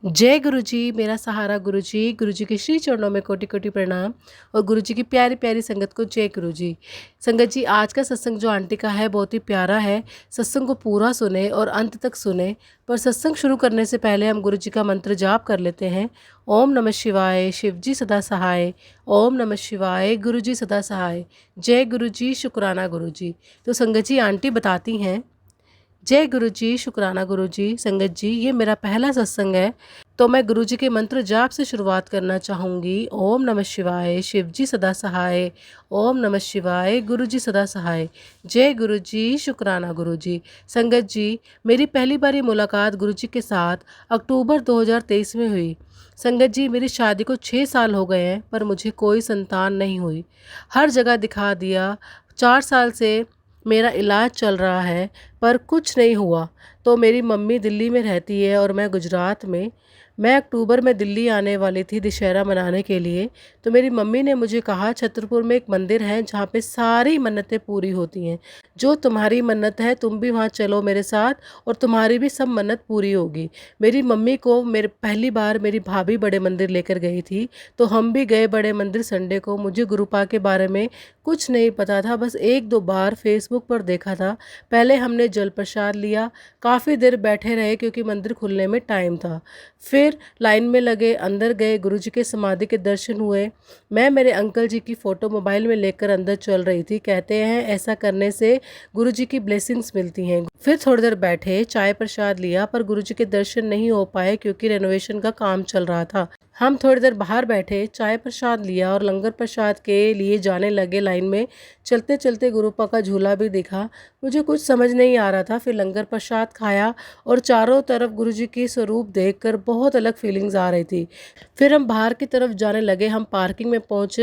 जय गुरु जी, मेरा सहारा गुरु जी के श्री चरणों में कोटि कोटि प्रणाम। और गुरु जी की प्यारी प्यारी संगत को जय गुरु जी। संगत जी, आज का सत्संग जो आंटी का है बहुत ही प्यारा है। सत्संग को पूरा सुने और अंत तक सुने। पर सत्संग शुरू करने से पहले हम गुरु जी का मंत्र जाप कर लेते हैं। ओम नमः शिवाय, शिव जी सदा सहाय। ओम नमः शिवाय, गुरु जी सदा सहाय। जय गुरु जी, शुक्राना गुरु जी। तो संगत जी, आंटी बताती हैं, जय गुरु जी, शुक्राना गुरु जी। संगत जी, ये मेरा पहला सत्संग है, तो मैं गुरु जी के मंत्र जाप से शुरुआत करना चाहूँगी। ओम नमः शिवाय, शिव जी सदा सहाय। ओम नमः शिवाय, गुरु जी सदा सहाय। जय गुरु जी, शुक्राना गुरु जी। संगत जी, मेरी पहली बारी मुलाकात गुरु जी के साथ अक्टूबर 2023 में हुई। संगत जी, मेरी शादी को 6 साल हो गए हैं, पर मुझे कोई संतान नहीं हुई। हर जगह दिखा दिया। 4 साल से मेरा इलाज चल रहा है, पर कुछ नहीं हुआ। तो मेरी मम्मी दिल्ली में रहती है और मैं गुजरात में। मैं अक्टूबर में दिल्ली आने वाली थी दशहरा मनाने के लिए। तो मेरी मम्मी ने मुझे कहा, छतरपुर में एक मंदिर है जहाँ पे सारी मन्नतें पूरी होती हैं। जो तुम्हारी मन्नत है तुम भी वहाँ चलो मेरे साथ, और तुम्हारी भी सब मन्नत पूरी होगी। मेरी मम्मी को मेरे पहली बार मेरी भाभी बड़े मंदिर लेकर गई थी, तो हम भी गए बड़े मंदिर संडे को। मुझे गुरुपा के बारे में कुछ नहीं पता था, बस एक दो बार फेसबुक पर देखा था। पहले हमने जल प्रसाद लिया, काफ़ी देर बैठे रहे क्योंकि मंदिर खुलने में टाइम था। फिर लाइन में लगे, अंदर गए, गुरुजी के समाधि के दर्शन हुए। मैं मेरे अंकल जी की फ़ोटो मोबाइल में लेकर अंदर चल रही थी। कहते हैं ऐसा करने से गुरुजी की ब्लेसिंग्स मिलती हैं। फिर थोड़ी देर बैठे, चाय प्रसाद लिया, पर गुरुजी के दर्शन नहीं हो पाए क्योंकि रेनोवेशन का काम चल रहा था। हम थोड़ी देर बाहर बैठे, चाय प्रसाद लिया और लंगर प्रसाद के लिए जाने लगे लाइन में। चलते चलते गुरुपा का झूला भी दिखा। मुझे कुछ समझ नहीं आ रहा था। फिर लंगर प्रसाद खाया और चारों तरफ गुरुजी की स्वरूप देखकर बहुत अलग फीलिंग्स आ रही थी। फिर हम बाहर की तरफ जाने लगे। हम पार्किंग में पहुंच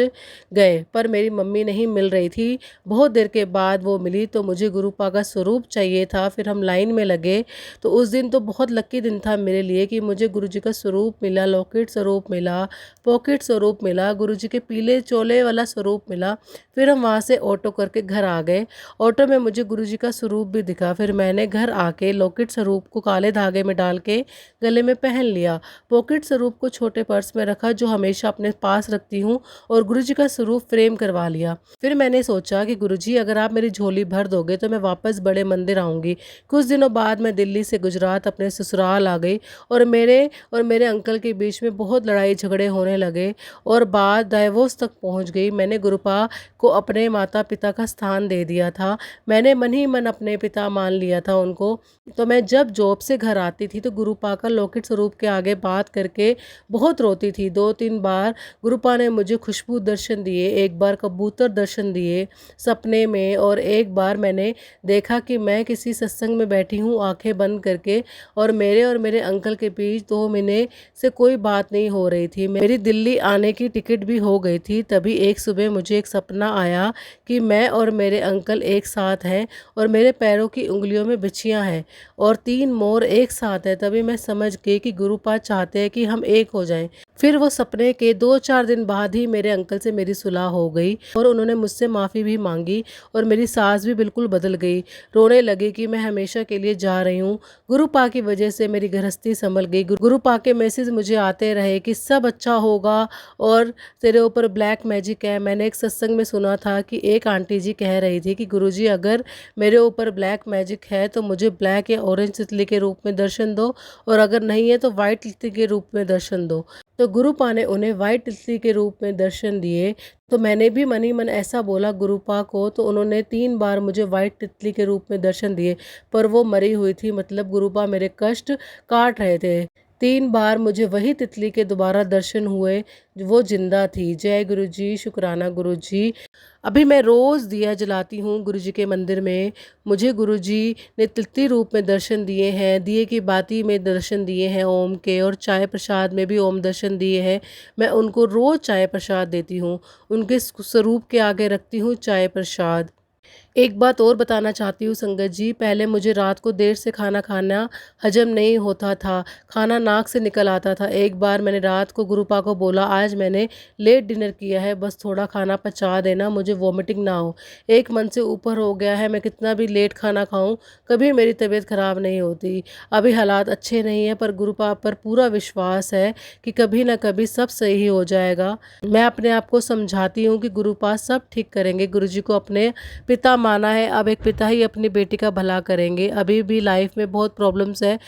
गए, पर मेरी मम्मी नहीं मिल रही थी। बहुत देर के बाद वो मिली, तो मुझे गुरुपा का स्वरूप चाहिए था। फिर हम लाइन में लगे। तो उस दिन तो बहुत लकी दिन था मेरे लिए कि मुझे गुरुजी का स्वरूप मिला, लॉकेट स्वरूप मिला, पॉकेट स्वरूप मिला, गुरुजी के पीले चोले वाला स्वरूप मिला। फिर हम वहाँ से ऑटो करके घर आ गए। ऑटो में मुझे गुरुजी का स्वरूप भी दिखा। फिर मैंने घर आके लॉकेट स्वरूप को काले धागे में डाल के गले में पहन लिया। पॉकेट स्वरूप को छोटे पर्स में रखा जो हमेशा अपने पास रखती हूँ, और गुरुजी का स्वरूप फ्रेम करवा लिया। फिर मैंने सोचा कि गुरुजी, अगर आप मेरी झोली भर दोगे तो मैं वापस बड़े मंदिर आऊँगी। कुछ दिनों बाद मैं दिल्ली से गुजरात अपने ससुराल आ गई, और मेरे अंकल के बीच में बहुत लड़ाई झगड़े होने लगे और बात डाइवोर्स तक पहुंच गई। मैंने गुरुपा को अपने माता पिता का स्थान दे दिया था। मैंने मन ही मन अपने पिता मान लिया था उनको। तो मैं जब जॉब से घर आती थी तो गुरुपा का लॉकेट स्वरूप के आगे बात करके बहुत रोती थी। 2-3 बार गुरुपा ने मुझे खुशबू दर्शन दिए, एक बार कबूतर दर्शन दिए सपने में, और एक बार मैंने देखा कि मैं किसी सत्संग में बैठी हूँ आंखें बंद करके, और मेरे अंकल के बीच 2 महीने से कोई बात नहीं हो रही थी। मेरी दिल्ली आने की टिकट भी हो गई थी। तभी एक सुबह मुझे एक सपना आया कि मैं और मेरे अंकल एक साथ हैं, और मेरे पैरों की उंगलियों में बिछियाँ हैं और 3 मोर एक साथ हैं। तभी मैं समझ गई कि गुरुपा चाहते हैं कि हम एक हो जाएं। फिर वो सपने के 2-4 दिन बाद ही मेरे अंकल से मेरी सुलह हो गई, और उन्होंने मुझसे माफ़ी भी मांगी, और मेरी सास भी बिल्कुल बदल गई। रोने लगी कि मैं हमेशा के लिए जा रही हूँ। गुरुपा की वजह से मेरी गृहस्थी संभल गई। गुरुपा के मैसेज मुझे आते रहे कि सब अच्छा होगा और तेरे ऊपर ब्लैक मैजिक है। मैंने एक सत्संग में सुना था कि एक आंटी जी कह रही थी कि गुरुजी, अगर मेरे ऊपर ब्लैक मैजिक है तो मुझे ब्लैक या ऑरेंज तितली के रूप में दर्शन दो, और अगर नहीं है तो वाइट तितली के रूप में दर्शन दो। तो गुरुपा ने उन्हें वाइट तितली के रूप में दर्शन दिए। तो मैंने भी मन ही मन ऐसा बोला गुरुपा को, तो उन्होंने 3 बार मुझे वाइट तितली के रूप में दर्शन दिए, पर वो मरी हुई थी। मतलब गुरुपा मेरे कष्ट काट रहे थे। 3 बार मुझे वही तितली के दोबारा दर्शन हुए, वो जिंदा थी। जय गुरु जी, शुक्राना गुरु जी। अभी मैं रोज़ दिया जलाती हूँ गुरु जी के मंदिर में। मुझे गुरु जी ने तितली रूप में दर्शन दिए हैं, दिए की बाती में दर्शन दिए हैं ओम के, और चाय प्रसाद में भी ओम दर्शन दिए हैं। मैं उनको रोज़ चाय प्रसाद देती हूँ, उनके स्वरूप के आगे रखती हूँ चाय प्रसाद। एक बात और बताना चाहती हूँ संगत जी, पहले मुझे रात को देर से खाना खाना हजम नहीं होता था, खाना नाक से निकल आता था। एक बार मैंने रात को गुरुपा को बोला, आज मैंने लेट डिनर किया है, बस थोड़ा खाना पचा देना, मुझे वॉमिटिंग ना हो। एक मन से ऊपर हो गया है, मैं कितना भी लेट खाना खाऊं कभी मेरी तबीयत ख़राब नहीं होती। अभी हालात अच्छे नहीं हैं, पर गुरुपा पर पूरा विश्वास है कि कभी ना कभी सब सही हो जाएगा। मैं अपने आप को समझाती हूँ कि गुरुपा सब ठीक करेंगे। गुरुजी को अपने पिता माना है, अब एक पिता ही अपनी बेटी का भला करेंगे। अभी भी लाइफ में बहुत प्रॉब्लम्स है,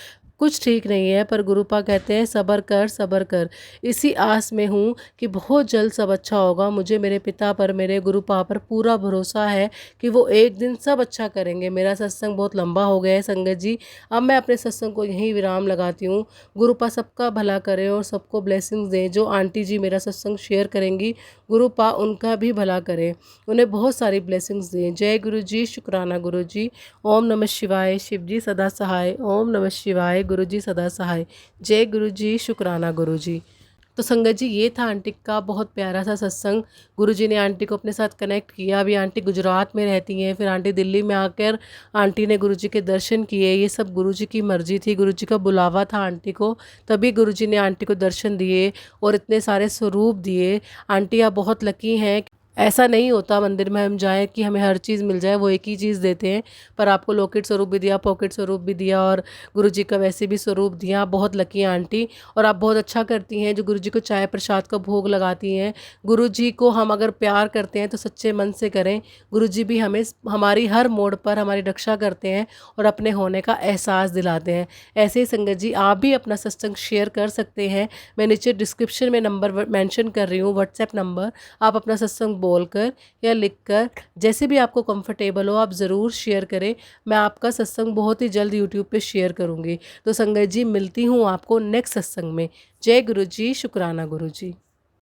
कुछ ठीक नहीं है, पर गुरुपा कहते हैं सब्र कर सब्र कर। इसी आस में हूँ कि बहुत जल्द सब अच्छा होगा। मुझे मेरे पिता पर, मेरे गुरुपा पर पूरा भरोसा है कि वो एक दिन सब अच्छा करेंगे। मेरा सत्संग बहुत लंबा हो गया है संगत जी, अब मैं अपने सत्संग को यहीं विराम लगाती हूँ। गुरुपा सबका भला करें और सबको ब्लेसिंग्स दें। जो आंटी जी मेरा सत्संग शेयर करेंगी, गुरुपा उनका भी भला करें, उन्हें बहुत सारी ब्लेसिंग्स दें। जय गुरु जी, शुक्राना गुरु जी। ओम नमः शिवाय, शिव जी सदा सहाय। ओम नमः शिवाय, गुरु जी सदा सहाय। जय गुरु जी, शुक्राना गुरु जी। तो संगत जी, ये था आंटी का बहुत प्यारा सा सत्संग। गुरु जी ने आंटी को अपने साथ कनेक्ट किया। अभी आंटी गुजरात में रहती हैं, फिर आंटी दिल्ली में आकर आंटी ने गुरु जी के दर्शन किए। ये सब गुरु जी की मर्जी थी, गुरु जी का बुलावा था आंटी को, तभी गुरु जी ने आंटी को दर्शन दिए और इतने सारे स्वरूप दिए। आंटी आप बहुत लकी हैं। ऐसा नहीं होता मंदिर में हम जाएं कि हमें हर चीज़ मिल जाए, वो एक ही चीज़ देते हैं। पर आपको लॉकेट स्वरूप भी दिया, पॉकेट स्वरूप भी दिया और गुरु जी का वैसे भी स्वरूप दिया। आप बहुत लकी हैं आंटी, और आप बहुत अच्छा करती हैं जो गुरु जी को चाय प्रसाद का भोग लगाती हैं। गुरु जी को हम अगर प्यार करते हैं तो सच्चे मन से करें। गुरु जी भी हमें हमारी हर मोड़ पर हमारी रक्षा करते हैं और अपने होने का एहसास दिलाते हैं। ऐसे ही संगत जी, आप भी अपना सत्संग शेयर कर सकते हैं। मैं नीचे डिस्क्रिप्शन में नंबर मेंशन कर रही हूँ, व्हाट्सएप नंबर। आप अपना सत्संग बोलकर या लिखकर, जैसे भी आपको कंफर्टेबल हो, आप ज़रूर शेयर करें। मैं आपका सत्संग बहुत ही जल्द यूट्यूब पे शेयर करूँगी। तो संगत जी, मिलती हूँ आपको नेक्स्ट सत्संग में। जय गुरु जी, शुक्राना गुरु जी।